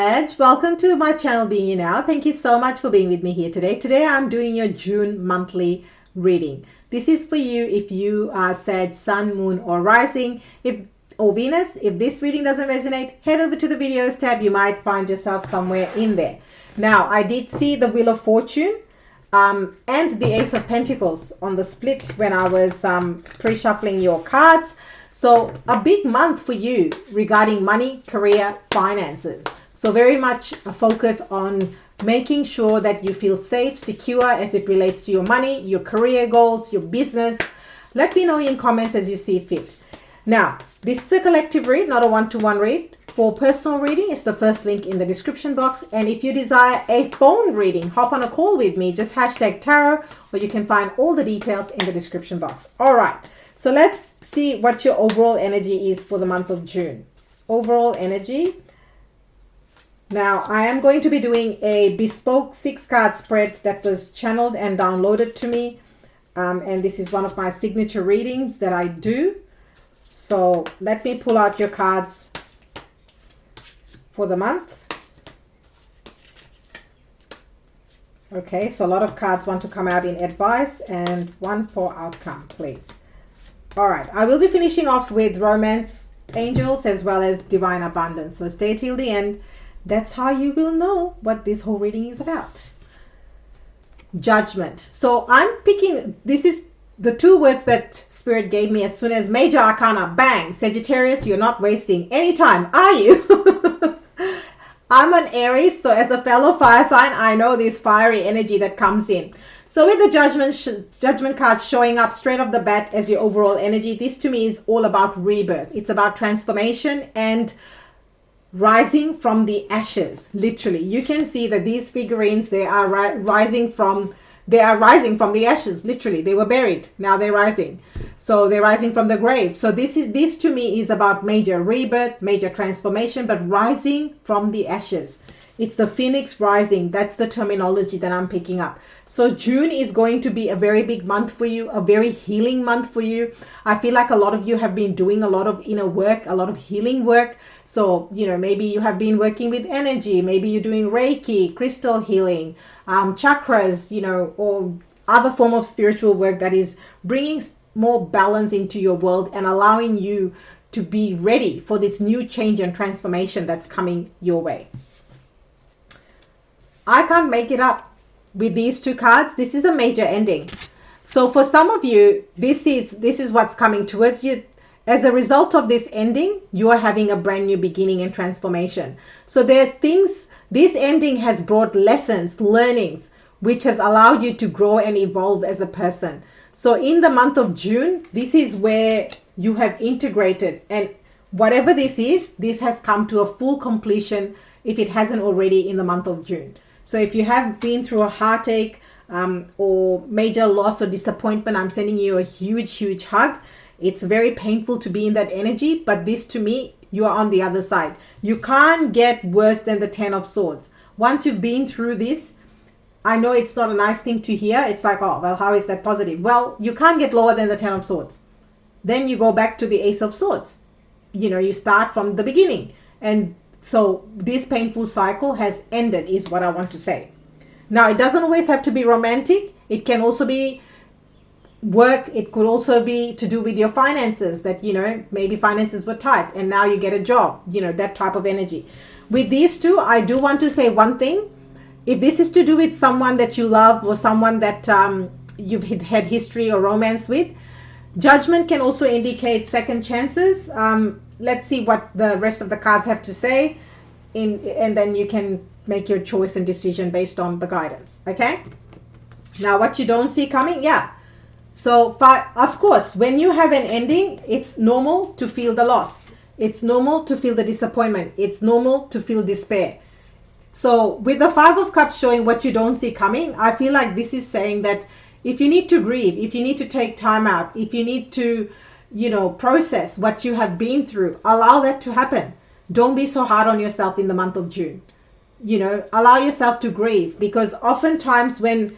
Welcome to my channel Being You Now. Thank you so much for being with me here today. Today I'm doing your June monthly reading. This is for you if you are Sag, Sun, Moon or Rising or Venus. If this reading doesn't resonate, head over to the videos tab. You might find yourself somewhere in there. Now, I did see the Wheel of Fortune and the Ace of Pentacles on the split when I was pre-shuffling your cards. So a big month for you regarding money, career, finances. So very much a focus on making sure that you feel safe, secure as it relates to your money, your career goals, your business. Let me know in comments as you see fit. Now, this is a collective read, not a one-to-one read. For personal reading, it's the first link in the description box. And if you desire a phone reading, hop on a call with me, just hashtag tarot, or you can find all the details in the description box. All right, so let's see what your overall energy is for the month of June. Overall energy. Now, I am going to be doing a bespoke 6-card spread that was channeled and downloaded to me. And this is one of my signature readings that I do. So let me pull out your cards for the month. Okay, so a lot of cards want to come out in advice and one for outcome, please. All right, I will be finishing off with romance, angels, as well as divine abundance. So stay till the end. That's how you will know what this whole reading is about. Judgment. So I'm picking, this is the two words that Spirit gave me as soon as Major Arcana, bang, Sagittarius, you're not wasting any time, are you? I'm an Aries, so as a fellow fire sign, I know this fiery energy that comes in. So with the judgment card showing up straight off the bat as your overall energy, this to me is all about rebirth. It's about transformation and rising from the ashes. Literally, you can see that these figurines, they are rising from the ashes. Literally, they were buried, now they're rising. So they're rising from the grave. So this to me is about major rebirth, major transformation, but rising from the ashes. It's the phoenix rising. That's the terminology that I'm picking up. So June is going to be a very big month for you, a very healing month for you. I feel like a lot of you have been doing a lot of inner work, a lot of healing work. So, you know, maybe you have been working with energy. Maybe you're doing Reiki, crystal healing, chakras, you know, or other form of spiritual work that is bringing more balance into your world and allowing you to be ready for this new change and transformation that's coming your way. I can't make it up with these two cards. This is a major ending. So for some of you, this is what's coming towards you. As a result of this ending, you are having a brand new beginning and transformation. So there's things, this ending has brought lessons, learnings, which has allowed you to grow and evolve as a person. So in the month of June, this is where you have integrated, and whatever this is, this has come to a full completion if it hasn't already in the month of June. So if you have been through a heartache or major loss or disappointment, I'm sending you a huge, huge hug. It's very painful to be in that energy, but this to me, you are on the other side. You can't get worse than the 10 of Swords. Once you've been through this, I know it's not a nice thing to hear. It's like, oh, well, how is that positive? Well, you can't get lower than the 10 of Swords. Then you go back to the Ace of Swords. You know, you start from the beginning. And so this painful cycle has ended is what I want to say. Now, it doesn't always have to be romantic. It can also be work. It could also be to do with your finances, that, you know, maybe finances were tight and now you get a job, you know, that type of energy. With these two, I do want to say one thing. If this is to do with someone that you love or someone that you've had history or romance with, judgment can also indicate second chances. Let's see what the rest of the cards have to say, and then you can make your choice and decision based on the guidance. Okay. Now, what you don't see coming, yeah. So, of course, when you have an ending, it's normal to feel the loss. It's normal to feel the disappointment. It's normal to feel despair. So, with the 5 of Cups showing what you don't see coming, I feel like this is saying that if you need to grieve, if you need to take time out, if you need to, you know, process what you have been through, allow that to happen. Don't be so hard on yourself in the month of June. You know, allow yourself to grieve, because oftentimes when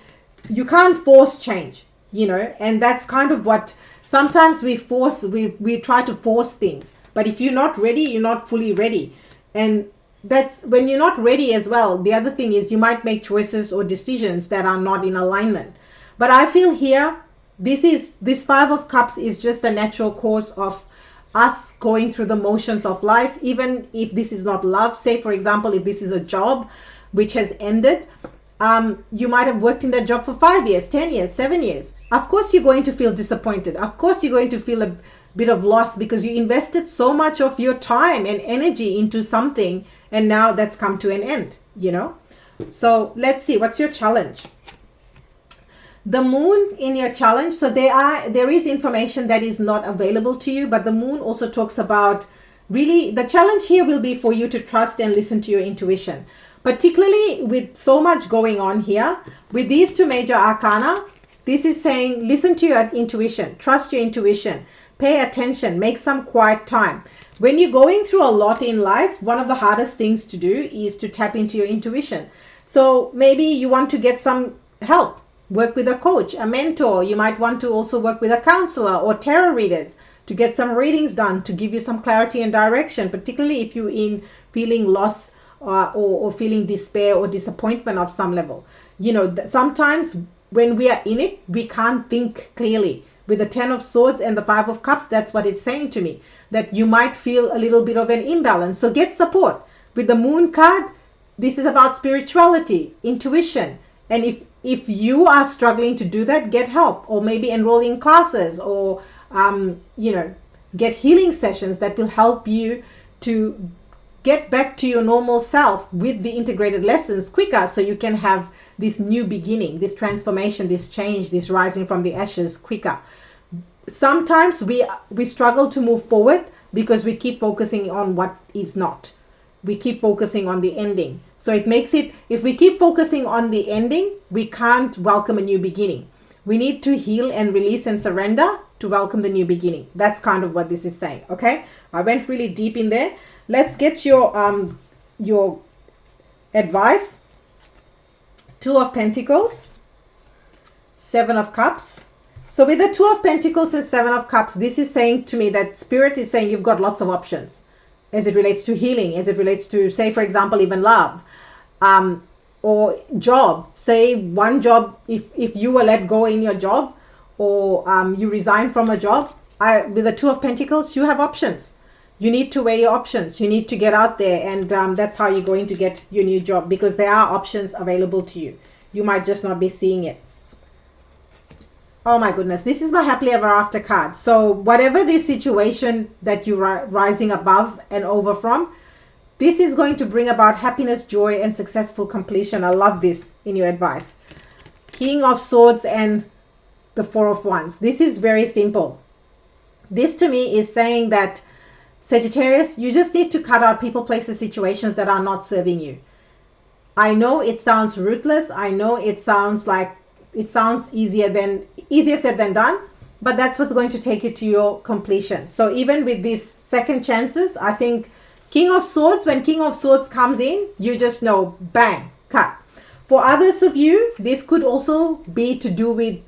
you can't force change, you know, and that's kind of what sometimes we try to force things. But if you're not ready, you're not fully ready. And that's when you're not ready as well. The other thing is you might make choices or decisions that are not in alignment. But I feel here, this Five of Cups is just a natural course of us going through the motions of life. Even if this is not love, say for example, if this is a job which has ended, you might have worked in that job for 5 years, 10 years, 7 years. Of course you're going to feel disappointed. Of course you're going to feel a bit of loss because you invested so much of your time and energy into something, and now that's come to an end, you know. So let's see, what's your challenge? The moon in your challenge, so there is information that is not available to you, but the moon also talks about, really the challenge here will be for you to trust and listen to your intuition, particularly with so much going on here with these two major arcana. This is saying listen to your intuition, trust your intuition, pay attention, make some quiet time. When you're going through a lot in life, one of the hardest things to do is to tap into your intuition. So maybe you want to get some help, work with a coach, a mentor. You might want to also work with a counselor or tarot readers to get some readings done to give you some clarity and direction, particularly if you're in feeling loss or feeling despair or disappointment of some level. You know, sometimes when we are in it, we can't think clearly. With the 10 of Swords and the 5 of Cups, that's what it's saying to me, that you might feel a little bit of an imbalance. So get support. With the Moon card, this is about spirituality, intuition. And if you are struggling to do that, get help, or maybe enroll in classes, or get healing sessions that will help you to get back to your normal self with the integrated lessons quicker, so you can have this new beginning, this transformation, this change, this rising from the ashes quicker. Sometimes we struggle to move forward because we keep focusing on what is not. We keep focusing on the ending. So it makes it, if we keep focusing on the ending, we can't welcome a new beginning. We need to heal and release and surrender to welcome the new beginning. That's kind of what this is saying. Okay, I went really deep in there. Let's get your advice. 2 of Pentacles, 7 of Cups. So with the 2 of Pentacles and 7 of Cups, this is saying to me that Spirit is saying you've got lots of options as it relates to healing, as it relates to, say, for example, even love, or job. Say one job, if you were let go in your job, or you resign from a job, with the 2 of Pentacles, you have options. You need to weigh your options. You need to get out there, and that's how you're going to get your new job, because there are options available to you. You might just not be seeing it. Oh my goodness, this is my happily ever after card. So whatever this situation that you're rising above and over from, this is going to bring about happiness, joy, and successful completion. I love this in your advice. King of Swords and the 4 of Wands. This is very simple. This to me is saying that, Sagittarius, you just need to cut out people, places, situations that are not serving you. I know it sounds ruthless. I know it sounds easier said than done, but that's what's going to take you to your completion. So even with these second chances, I think King of Swords, when King of Swords comes in, you just know, bang, cut. For others of you, this could also be to do with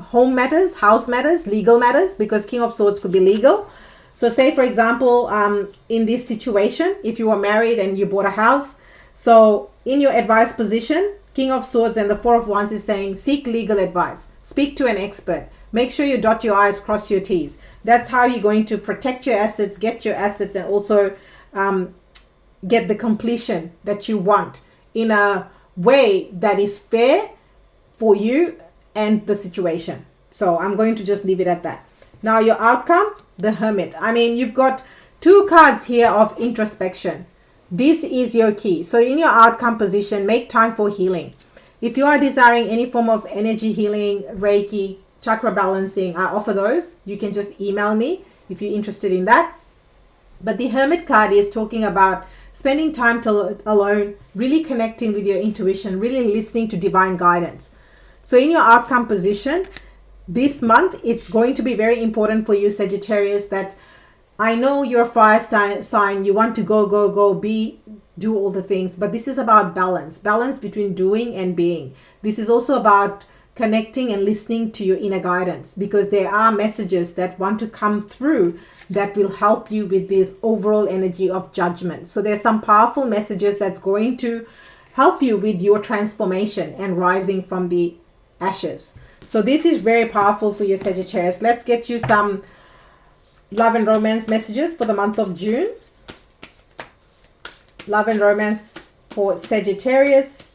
home matters, house matters, legal matters, because King of Swords could be legal. So say, for example, in this situation, if you were married and you bought a house, so in your advice position, King of Swords and the 4 of Wands is saying, seek legal advice, speak to an expert, make sure you dot your I's, cross your T's. That's how you're going to protect your assets, get your assets, and also get the completion that you want in a way that is fair for you and the situation. So I'm going to just leave it at that. Now your outcome, the Hermit. I mean, you've got 2 cards here of introspection. This is your key. So in your outcome position, make time for healing. If you are desiring any form of energy healing, Reiki, chakra balancing, I offer those. You can just email me if you're interested in that. But the Hermit card is talking about spending time alone, really connecting with your intuition, really listening to divine guidance. So in your outcome position, this month, it's going to be very important for you, Sagittarius, that I know you're a fire sign. You want to go, do all the things. But this is about balance between doing and being. This is also about connecting and listening to your inner guidance, because there are messages that want to come through that will help you with this overall energy of judgment. So there's some powerful messages that's going to help you with your transformation and rising from the ashes. So this is very powerful for you, Sagittarius. Let's get you some love and romance messages for the month of June. Love and romance for Sagittarius.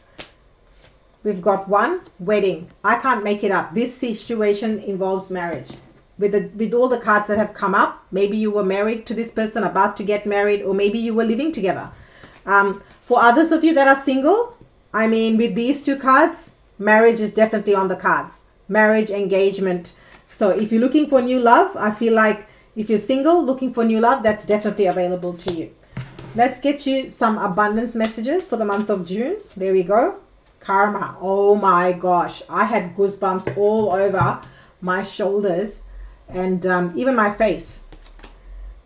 We've got 1, wedding. I can't make it up. This situation involves marriage. With all the cards that have come up, maybe you were married to this person, about to get married, or maybe you were living together. For others of you that are single, I mean, with these 2 cards, marriage is definitely on the cards. Marriage, engagement. So if you're looking for new love, I feel like if you're single, looking for new love, that's definitely available to you. Let's get you some abundance messages for the month of June. There we go. Karma. Oh my gosh. I had goosebumps all over my shoulders and even my face.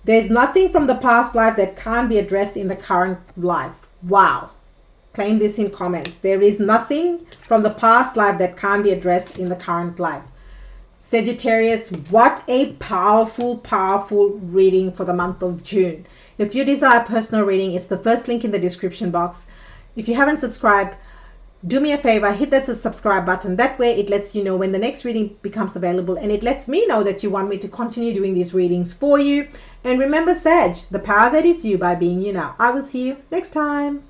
There's nothing from the past life that can't be addressed in the current life. Wow. Claim this in comments. There is nothing from the past life that can't be addressed in the current life. Sagittarius, what a powerful, powerful reading for the month of June. If you desire personal reading, it's the first link in the description box. If you haven't subscribed, do me a favor, hit that subscribe button. That way it lets you know when the next reading becomes available, and it lets me know that you want me to continue doing these readings for you. And remember, Sag, the power that is you by being you now. I will see you next time.